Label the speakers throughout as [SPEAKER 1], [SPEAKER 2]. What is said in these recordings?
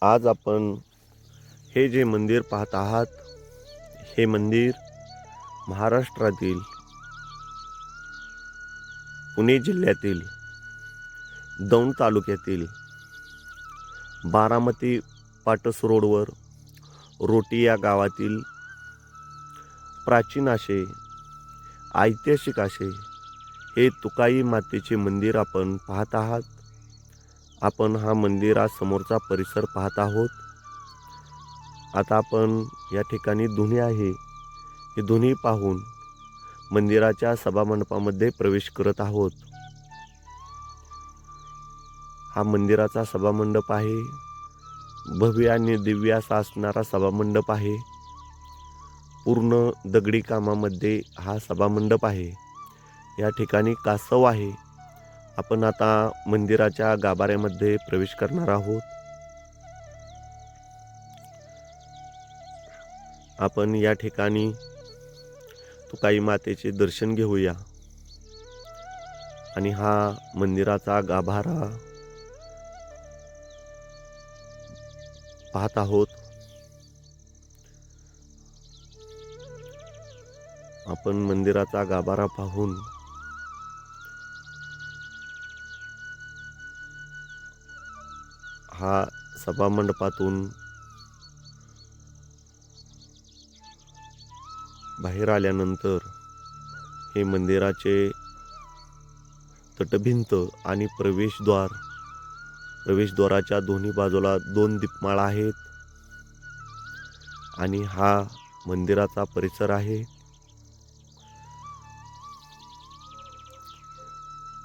[SPEAKER 1] आज आपण हे जे मंदिर पाहत आहात, हे मंदिर महाराष्ट्रातील पुणे जिल्ह्यातील दौंड तालुक्यातील बारामती पाटस रोडवर रोटी या गावातील प्राचीन असे ऐतिहासिक असे हे तुकाई मातेचे मंदिर आपण पाहत आहात. आपण हा मंदिरासमोरचा परिसर पाहत आहोत. आता आपण या ठिकाणी धुनी आहे, हे धुनी पाहून मंदिराच्या सभामंडपामध्ये प्रवेश करत आहोत. हा मंदिराचा सभामंडप आहे. भव्य आणि दिव्य असा असणारा सभामंडप आहे. पूर्ण दगडी कामामध्ये हा सभामंडप आहे. या ठिकाणी कासव आहे. आपण आता मंदिराच्या गाभाऱ्यामध्ये प्रवेश करणार आहोत. आपण या ठिकाणी तुकाई मातेचे दर्शन घेऊया आणि हा मंदिराचा गाभारा पाहत आहोत. आपण मंदिराचा गाभारा पाहून हा सभामंडपातून बाहेर आल्यानंतर हे मंदिराचे तटभिंत आणि प्रवेशद्वाराच्या दोन्ही बाजूला 2 दीपमाळा आहेत आणि हा मंदिराचा परिसर आहे.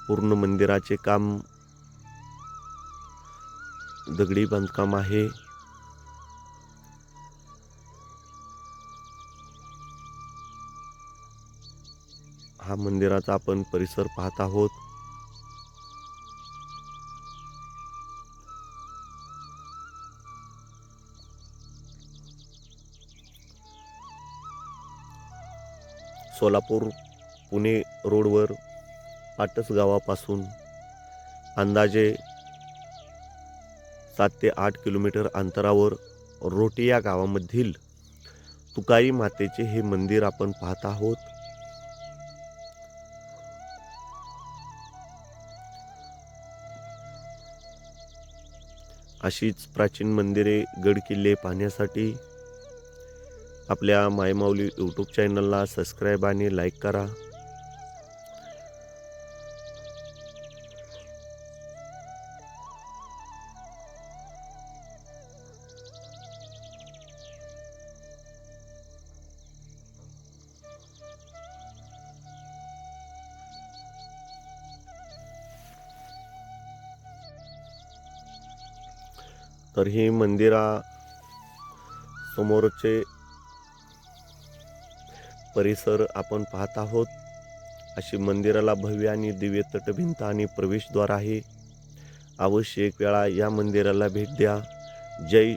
[SPEAKER 1] पूर्ण मंदिराचे काम दगडी बांधकाम आहे. हा मंदिराचा आपण परिसर पाहत आहोत. सोलापूर पुणे रोडवर पाटस गावापासून अंदाजे 7 ते 8 किलोमीटर अंतरावर रोटी या गावामधील तुकाई मातेचे हे मंदिर आपण पाहत आहोत. अशीच प्राचीन मंदिरे, गड किल्ले पाहण्यासाठी आपल्या मायमाऊली यूट्यूब चॅनलला सबस्क्राईब आणि लाईक करा. तर हे मंदिरा समोरचे परिसर आपण पाहत आहोत. अशी मंदिराला भव्य आणि दिव्य तटभिंत आणि प्रवेशद्वार आहे. अवश्य एक वेळा या मंदिराला भेट द्या. जय